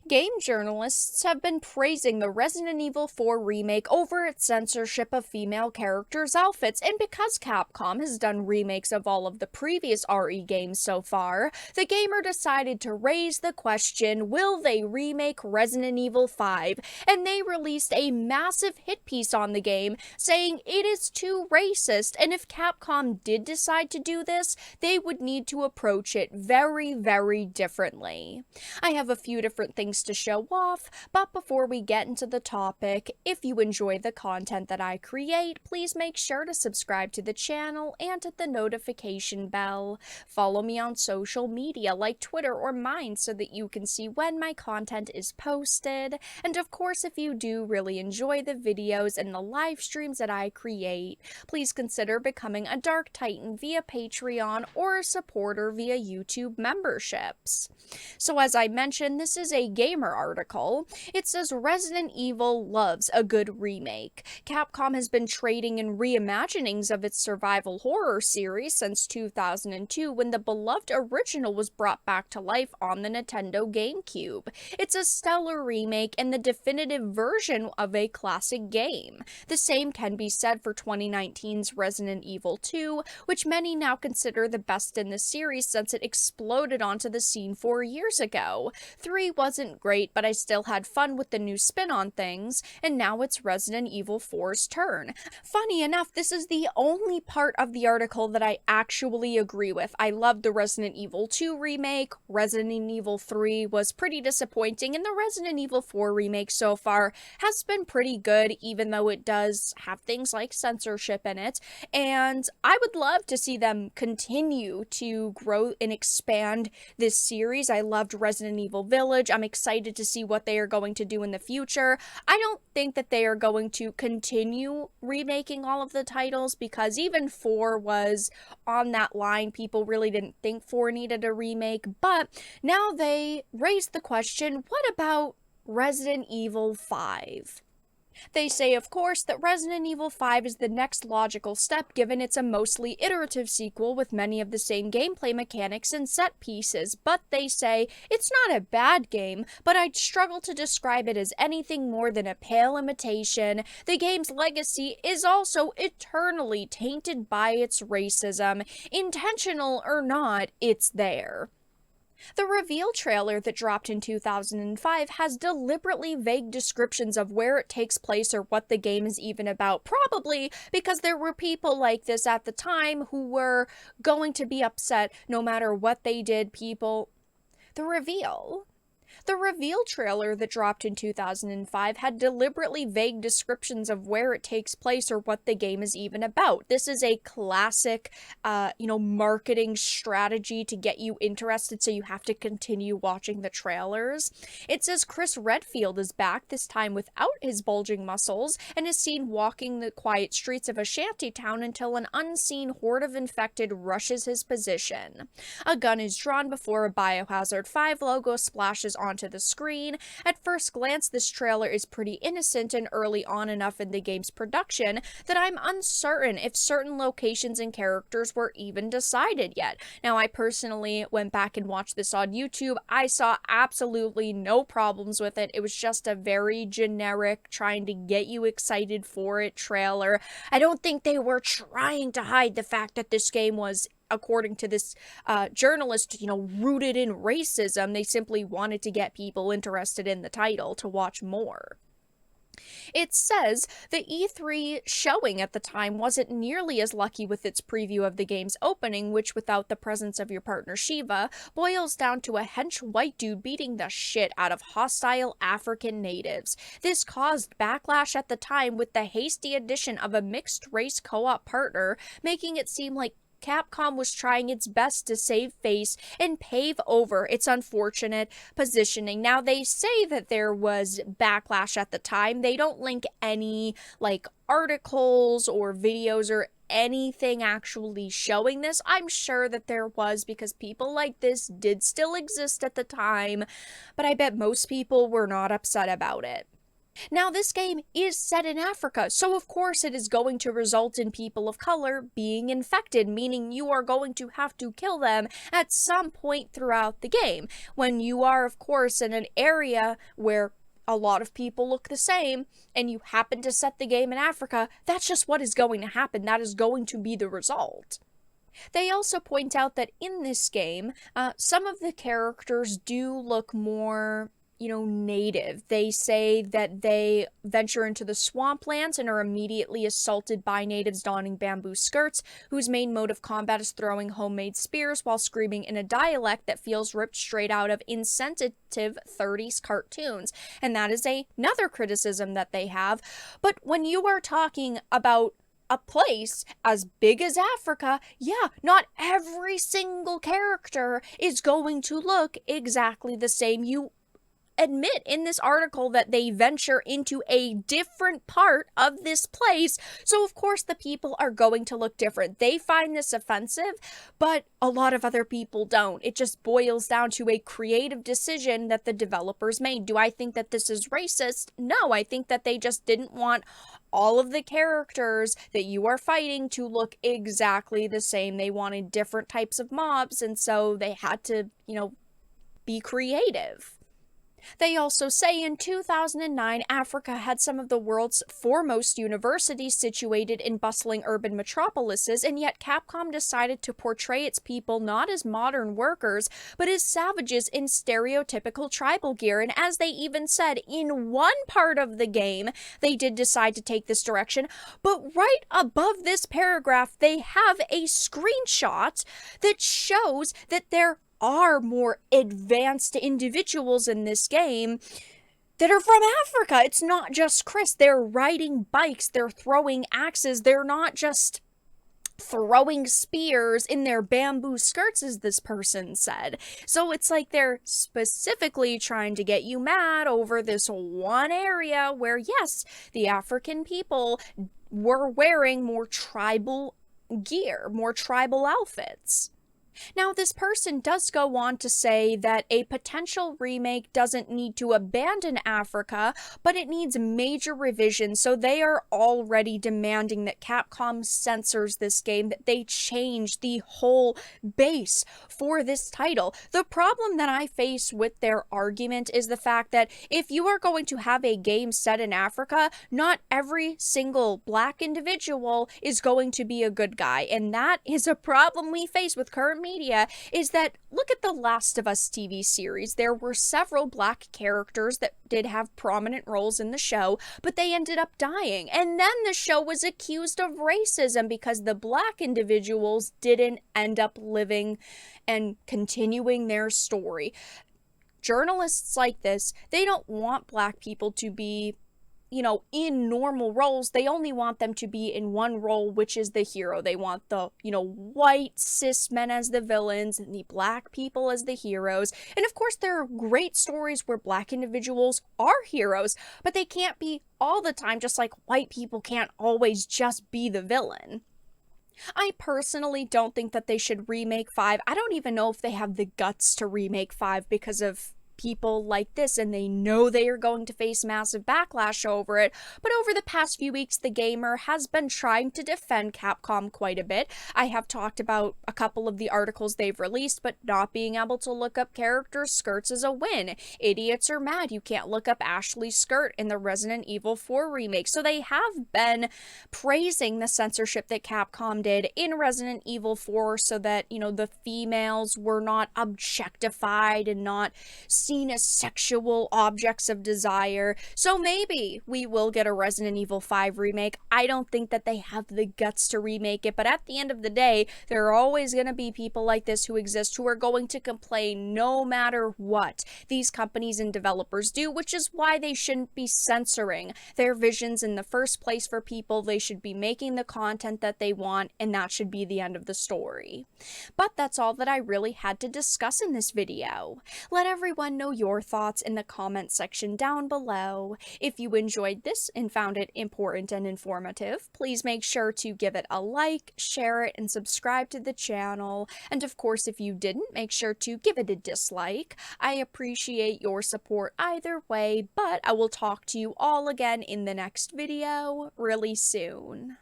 Game journalists have been praising the Resident Evil 4 remake over its censorship of female characters' outfits, and because Capcom has done remakes of all of the previous RE games so far, TheGamer decided to raise the question, will they remake Resident Evil 5? And they released a massive hit piece on the game saying it is too racist, and if Capcom did decide to do this, they would need to approach it very, very differently. I have a few different things to show off, but before we get into the topic, if you enjoy the content that I create, please make sure to subscribe to the channel and hit the notification bell. Follow me on social media like Twitter or mine so that you can see when my content is posted. And of course, if you do really enjoy the videos and the live streams that I create, please consider becoming a Dark Titan via Patreon or a supporter via YouTube memberships. So as I mentioned, this is a Gamer article. It says Resident Evil loves a good remake. Capcom has been trading in reimaginings of its survival horror series since 2002 when the beloved original was brought back to life on the Nintendo GameCube. It's a stellar remake and the definitive version of a classic game. The same can be said for 2019's Resident Evil 2, which many now consider the best in the series since it exploded onto the scene 4 years ago. 3 wasn't great, but I still had fun with the new spin on things, and now it's Resident Evil 4's turn. Funny enough, this is the only part of the article that I actually agree with. I loved the Resident Evil 2 remake, Resident Evil 3 was pretty disappointing, and the Resident Evil 4 remake so far has been pretty good, even though it does have things like censorship in it, and I would love to see them continue to grow and expand this series. I loved Resident Evil Village. I'm excited to see what they are going to do in the future. I don't think that they are going to continue remaking all of the titles because even 4 was on that line. People really didn't think 4 needed a remake, but now they raised the question, what about Resident Evil 5? They say, of course, that Resident Evil 5 is the next logical step given it's a mostly iterative sequel with many of the same gameplay mechanics and set pieces, but they say, it's not a bad game, but I'd struggle to describe it as anything more than a pale imitation. The game's legacy is also eternally tainted by its racism. Intentional or not, it's there. The reveal trailer that dropped in 2005 has deliberately vague descriptions of where it takes place or what the game is even about, probably because there were people like this at the time who were going to be upset no matter what they did. The reveal trailer that dropped in 2005 had deliberately vague descriptions of where it takes place or what the game is even about. This is a classic, marketing strategy to get you interested, so you have to continue watching the trailers. It says Chris Redfield is back, this time without his bulging muscles, and is seen walking the quiet streets of a shantytown until an unseen horde of infected rushes his position. A gun is drawn before a Biohazard 5 logo splashes onto the screen. At first glance, this trailer is pretty innocent and early on enough in the game's production that I'm uncertain if certain locations and characters were even decided yet. Now, I personally went back and watched this on YouTube. I saw absolutely no problems with it. It was just a very generic, trying to get you excited for it trailer. I don't think they were trying to hide the fact that this game was, according to this journalist, rooted in racism. They simply wanted to get people interested in the title to watch more. It says the E3 showing at the time wasn't nearly as lucky with its preview of the game's opening, which, without the presence of your partner Shiva, boils down to a hench white dude beating the shit out of hostile African natives. This caused backlash at the time, with the hasty addition of a mixed-race co-op partner, making it seem like Capcom was trying its best to save face and pave over its unfortunate positioning. Now, they say that there was backlash at the time. They don't link any, articles or videos or anything actually showing this. I'm sure that there was, because people like this did still exist at the time, but I bet most people were not upset about it. Now, this game is set in Africa, so of course it is going to result in people of color being infected, meaning you are going to have to kill them at some point throughout the game. When you are, of course, in an area where a lot of people look the same, and you happen to set the game in Africa, that's just what is going to happen. That is going to be the result. They also point out that in this game, some of the characters do look more, native. They say that they venture into the swamplands and are immediately assaulted by natives donning bamboo skirts, whose main mode of combat is throwing homemade spears while screaming in a dialect that feels ripped straight out of insensitive 30s cartoons. And that is another criticism that they have. But when you are talking about a place as big as Africa, yeah, not every single character is going to look exactly the same. You admit in this article that they venture into a different part of this place, so of course the people are going to look different. They find this offensive, but a lot of other people don't. It just boils down to a creative decision that the developers made. Do I think that this is racist? No, I think that they just didn't want all of the characters that you are fighting to look exactly the same. They wanted different types of mobs, and so they had to, be creative. They also say in 2009, Africa had some of the world's foremost universities situated in bustling urban metropolises, and yet Capcom decided to portray its people not as modern workers, but as savages in stereotypical tribal gear. And as they even said, in one part of the game, they did decide to take this direction, but right above this paragraph, they have a screenshot that shows that there are more advanced individuals in this game that are from Africa. It's not just Chris. They're riding bikes, they're throwing axes, they're not just throwing spears in their bamboo skirts, as this person said. So it's like they're specifically trying to get you mad over this one area where, yes, the African people were wearing more tribal gear, more tribal outfits. Now, this person does go on to say that a potential remake doesn't need to abandon Africa, but it needs major revisions, so they are already demanding that Capcom censors this game, that they change the whole base for this title. The problem that I face with their argument is the fact that if you are going to have a game set in Africa, not every single black individual is going to be a good guy, and that is a problem we face with current media. Is that, look at the Last of Us TV series. There were several black characters that did have prominent roles in the show, but they ended up dying. And then the show was accused of racism because the black individuals didn't end up living and continuing their story. Journalists like this, they don't want black people to be in normal roles. They only want them to be in one role, which is the hero. They want the, white cis men as the villains and the black people as the heroes. And of course, there are great stories where black individuals are heroes, but they can't be all the time, just like white people can't always just be the villain. I personally don't think that they should remake 5. I don't even know if they have the guts to remake 5 because of people like this, and they know they are going to face massive backlash over it. But over the past few weeks, TheGamer has been trying to defend Capcom quite a bit. I have talked about a couple of the articles they've released, but not being able to look up characters' skirts is a win. Idiots are mad you can't look up Ashley's skirt in the Resident Evil 4 remake. So they have been praising the censorship that Capcom did in Resident Evil 4 so that, the females were not objectified and not seen as sexual objects of desire. So maybe we will get a Resident Evil 5 remake. I don't think that they have the guts to remake it, but at the end of the day, there are always going to be people like this who exist who are going to complain no matter what these companies and developers do, which is why they shouldn't be censoring their visions in the first place for people. They should be making the content that they want, and that should be the end of the story. But that's all that I really had to discuss in this video. Let everyone everyone know your thoughts in the comment section down below. If you enjoyed this and found it important and informative, please make sure to give it a like, share it, and subscribe to the channel. And of course, if you didn't, make sure to give it a dislike. I appreciate your support either way, but I will talk to you all again in the next video really soon.